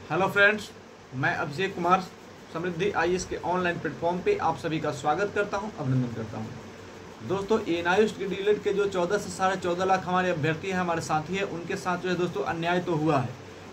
Hello friends, मैं अभिषेक कुमार समृद्धि IAS के online platform पे आप सभी का स्वागत करता हूं, अभिनंदन करता हूं। दोस्तों, एनआईओ डीलेट के जो 14 से 14.5 लाख हमारे अभ्यर्थी हैं, हमारे साथी हैं, उनके साथ जो है दोस्तों अन्याय तो हुआ है।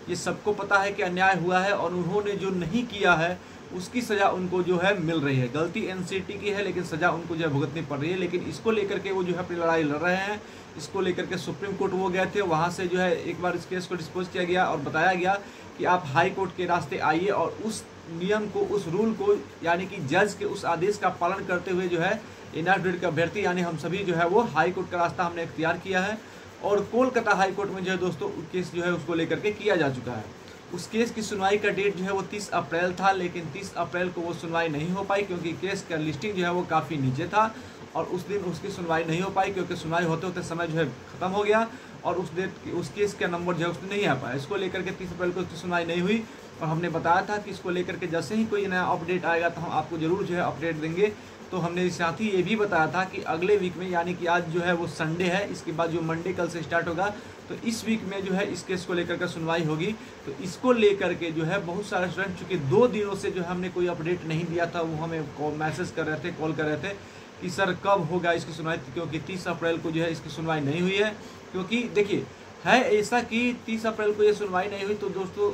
ये सबको पता है कि अन्याय हुआ है और उन्होंने जो नहीं किया है उसकी सज़ा उनको जो है मिल रही है। गलती एनसीटी की है लेकिन सज़ा उनको जो है भुगतनी पड़ रही है। लेकिन इसको लेकर के वो जो है अपनी लड़ाई लड़ रहे हैं। इसको लेकर के सुप्रीम कोर्ट वो गए थे, वहाँ से जो है एक बार इस केस को डिस्पोज किया गया और बताया गया कि आप हाई कोर्ट के रास्ते आइए और उस नियम को, उस रूल को, यानी कि जज के उस आदेश का पालन करते हुए जो है एनआईओ का अभ्यर्थी यानी हम सभी जो है वो हाई कोर्ट का रास्ता हमने इख्तियार किया है। और कोलकाता हाई कोर्ट में जो है दोस्तों केस जो है उसको लेकर के किया जा चुका है। उस केस की सुनवाई का डेट जो है वो 30 अप्रैल था, लेकिन 30 अप्रैल को वो सुनवाई नहीं हो पाई क्योंकि केस का लिस्टिंग जो है वो काफ़ी नीचे था और उस दिन उसकी सुनवाई नहीं हो पाई क्योंकि सुनवाई होते होते समय जो है ख़त्म हो गया और उस केस का नंबर जो है उसमें नहीं आ पाया। इसको लेकर के 30 अप्रैल को उसकी सुनवाई नहीं हुई और हमने बताया था कि इसको लेकर के जैसे ही कोई नया अपडेट आएगा तो हम आपको ज़रूर जो है अपडेट देंगे। तो हमने साथ ही ये भी बताया था कि अगले वीक में, यानी कि आज जो है वो संडे है, इसके बाद जो मंडे कल से स्टार्ट होगा, तो इस वीक में जो है इस केस को लेकर के सुनवाई होगी। तो इसको लेकर के जो है बहुत सारे स्टूडेंट, चूँकि 2 दिनों से जो है हमने कोई अपडेट नहीं दिया था, वो हमें मैसेज कर रहे थे, कॉल कर रहे थे कि सर कब होगा इसकी सुनवाई, क्योंकि 30 अप्रैल को जो है इसकी सुनवाई नहीं हुई है। क्योंकि देखिए है ऐसा कि 30 अप्रैल को ये सुनवाई नहीं हुई तो दोस्तों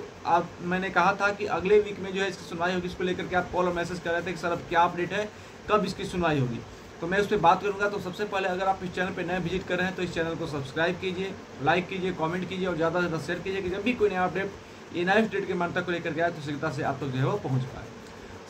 मैंने कहा था कि अगले वीक में जो है इसकी सुनवाई होगी। इसको लेकर के आप कॉल और मैसेज कर रहे थे कि सर अब क्या अपडेट है, कब इसकी सुनवाई होगी, तो मैं उस पर बात करूंगा। तो सबसे पहले अगर आप इस चैनल पर नए विजिट कर रहे हैं तो इस चैनल को सब्सक्राइब कीजिए, लाइक कीजिए, कमेंट कीजिए और ज़्यादा से ज़्यादा शेयर कीजिए कि जब भी कोई नया अपडेट एनआईओ डेट के मान्यता को लेकर के आए तो शीघ्रता से आप तक जो है वो पहुँच पाए।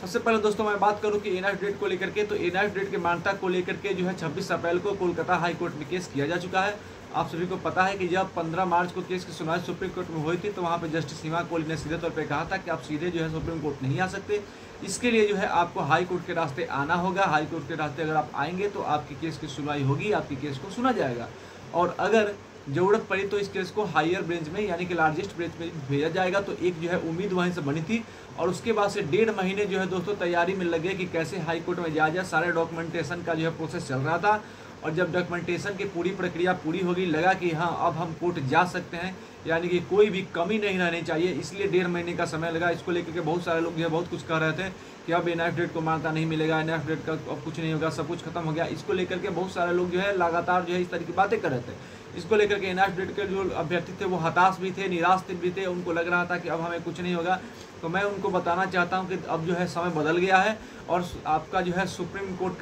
सबसे पहले दोस्तों मैं बात करूं कि एनआईओ डेट को लेकर के, तो एनआईओ डेट की मान्यता को लेकर के जो है 26 अप्रैल को कोलकाता हाई कोर्ट में केस किया जा चुका है। आप सभी को पता है कि जब 15 मार्च को केस की सुनवाई सुप्रीम कोर्ट में हुई थी तो वहाँ पे जस्टिस सीमा कोहली ने सीधे तौर पे कहा था कि आप सीधे जो है सुप्रीम कोर्ट नहीं आ सकते, इसके लिए जो है आपको हाई कोर्ट के रास्ते आना होगा। हाई कोर्ट के रास्ते अगर आप आएंगे तो आपकी केस की सुनवाई होगी, आपकी केस को सुना जाएगा और अगर ज़रूरत पड़ी तो इस केस को हायर ब्रांच में, यानी कि लार्जेस्ट ब्रांच में भेजा जाएगा। तो एक जो है उम्मीद वहीं से बनी थी और उसके बाद से 1.5 महीने जो है दोस्तों तैयारी में लगे कि कैसे हाई कोर्ट में जाया जाए। सारे डॉक्यूमेंटेशन का जो है प्रोसेस चल रहा था और जब डॉक्यूमेंटेशन की पूरी प्रक्रिया पूरी होगी, लगा कि हाँ अब हम कोर्ट जा सकते हैं, यानी कि कोई भी कमी नहीं रहनी चाहिए, इसलिए 1.5 महीने का समय लगा। इसको लेकर के बहुत सारे लोग जो है बहुत कुछ कह रहे थे कि अब एनआईओ डेट को मान्यता नहीं मिलेगा, एनआईओ डेट का अब कुछ नहीं होगा, सब कुछ खत्म हो गया। इसको लेकर के बहुत सारे लोग जो है लगातार जो है इस तरह की बातें कर रहे थे। इसको लेकर के एनआईओ डेट के जो अभ्यर्थी थे वो हताश भी थे, निराश भी थे, उनको लग रहा था कि अब हमें कुछ नहीं होगा। तो मैं उनको बताना चाहता हूं कि अब जो है समय बदल गया है और आपका जो है सुप्रीम कोर्ट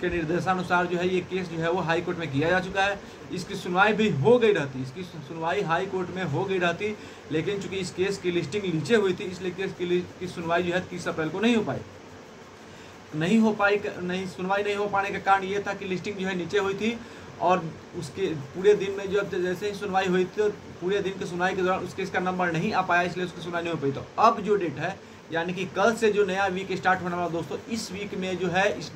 के निर्देशानुसार जो है ये केस जो है वो हाई कोर्ट में किया जा चुका है। इसकी सुनवाई भी हो गई रहती, इसकी सुनवाई हाई कोर्ट में हो गई रहती, लेकिन चूंकि इस केस की लिस्टिंग नीचे हुई थी इसलिए केस की सुनवाई जो है 30 अप्रैल को नहीं हो पाई। सुनवाई नहीं हो पाने का कारण ये था कि लिस्टिंग जो है नीचे हुई थी और उसके पूरे दिन में जो जैसे ही सुनवाई हुई थी तो पूरे दिन की सुनवाई के दौरान उसके इसका नंबर नहीं आ पाया, इसलिए उसकी सुनवाई नहीं हो पाई। तो अब जो डेट है, यानी कि कल से जो नया वीक स्टार्ट होने वाला दोस्तों, इस वीक में जो है इस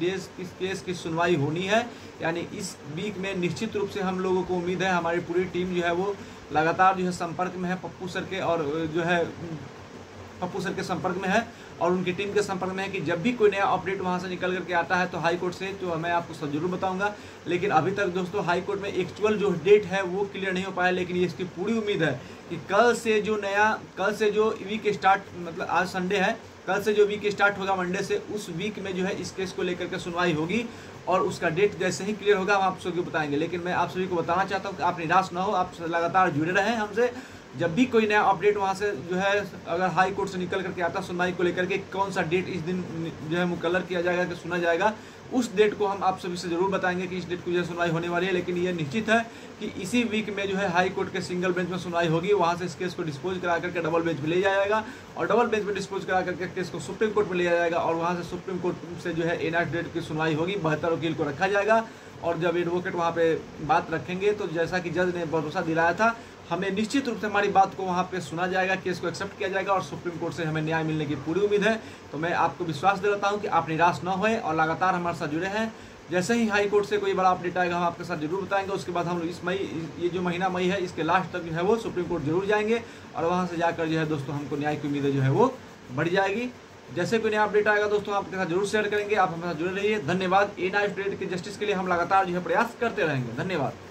केस की सुनवाई होनी है। यानी इस वीक में निश्चित रूप से हम लोगों को उम्मीद है, हमारी पूरी टीम जो है वो लगातार जो है संपर्क में है पप्पू सर के, और जो है पप्पू सर के संपर्क में है और उनकी टीम के संपर्क में है कि जब भी कोई नया अपडेट वहां से निकल करके आता है तो हाई कोर्ट से, तो मैं आपको सब जरूर बताऊंगा। लेकिन अभी तक दोस्तों हाई कोर्ट में एक्चुअल जो डेट है वो क्लियर नहीं हो पाया, लेकिन ये इसकी पूरी उम्मीद है कि कल से जो वीक स्टार्ट, मतलब आज संडे है, कल से जो वीक स्टार्ट होगा मंडे से, उस वीक में जो है इस केस को लेकर के सुनवाई होगी और उसका डेट जैसे ही क्लियर होगा हम आप सभी को बताएंगे। लेकिन मैं आप सभी को बताना चाहता हूँ कि आप निराश ना हो, आप लगातार जुड़े रहें हमसे। जब भी कोई नया अपडेट वहाँ से जो है अगर हाई कोर्ट से निकल करके आता सुनवाई को लेकर के, कौन सा डेट इस दिन जो है मुकर्रर किया जाएगा कि सुना जाएगा, उस डेट को हम आप सभी से जरूर बताएंगे कि इस डेट को जो है सुनवाई होने वाली है। लेकिन ये निश्चित है कि इसी वीक में जो है हाई कोर्ट के सिंगल बेंच में सुनवाई होगी, वहाँ से इस केस को डिस्पोज करा करके डबल बेंच में ले जाया जाएगा और डबल बेंच में डिस्पोज करा करके केस को सुप्रीम कोर्ट में ले जाया जाएगा और वहाँ से सुप्रीम कोर्ट से जो है एनआईओ डेट की सुनवाई होगी। 72 वकील को रखा जाएगा और जब एडवोकेट वहाँ पे बात रखेंगे तो जैसा कि जज ने भरोसा दिलाया था, हमें निश्चित रूप से हमारी बात को वहाँ पे सुना जाएगा, केस को एक्सेप्ट किया जाएगा और सुप्रीम कोर्ट से हमें न्याय मिलने की पूरी उम्मीद है। तो मैं आपको विश्वास दिलाता हूँ कि आप निराश न होए और लगातार हमारे साथ जुड़े हैं। जैसे ही हाई कोर्ट से कोई बड़ा अपडेट आएगा हम आपके साथ जरूर बताएंगे। उसके बाद हम ये जो महीना मई है इसके लास्ट तक जो है वो सुप्रीम कोर्ट जरूर जाएंगे और वहाँ से जाकर जो है दोस्तों हमको न्याय की उम्मीदें जो है वो बढ़ जाएगी। जैसे कोई नया अपडेट आएगा दोस्तों आपके साथ जरूर शेयर करेंगे। आप हमारे साथ जुड़े रहिए। धन्यवाद। एनआईओ डेट के जस्टिस के लिए हम लगातार जो है प्रयास करते रहेंगे। धन्यवाद।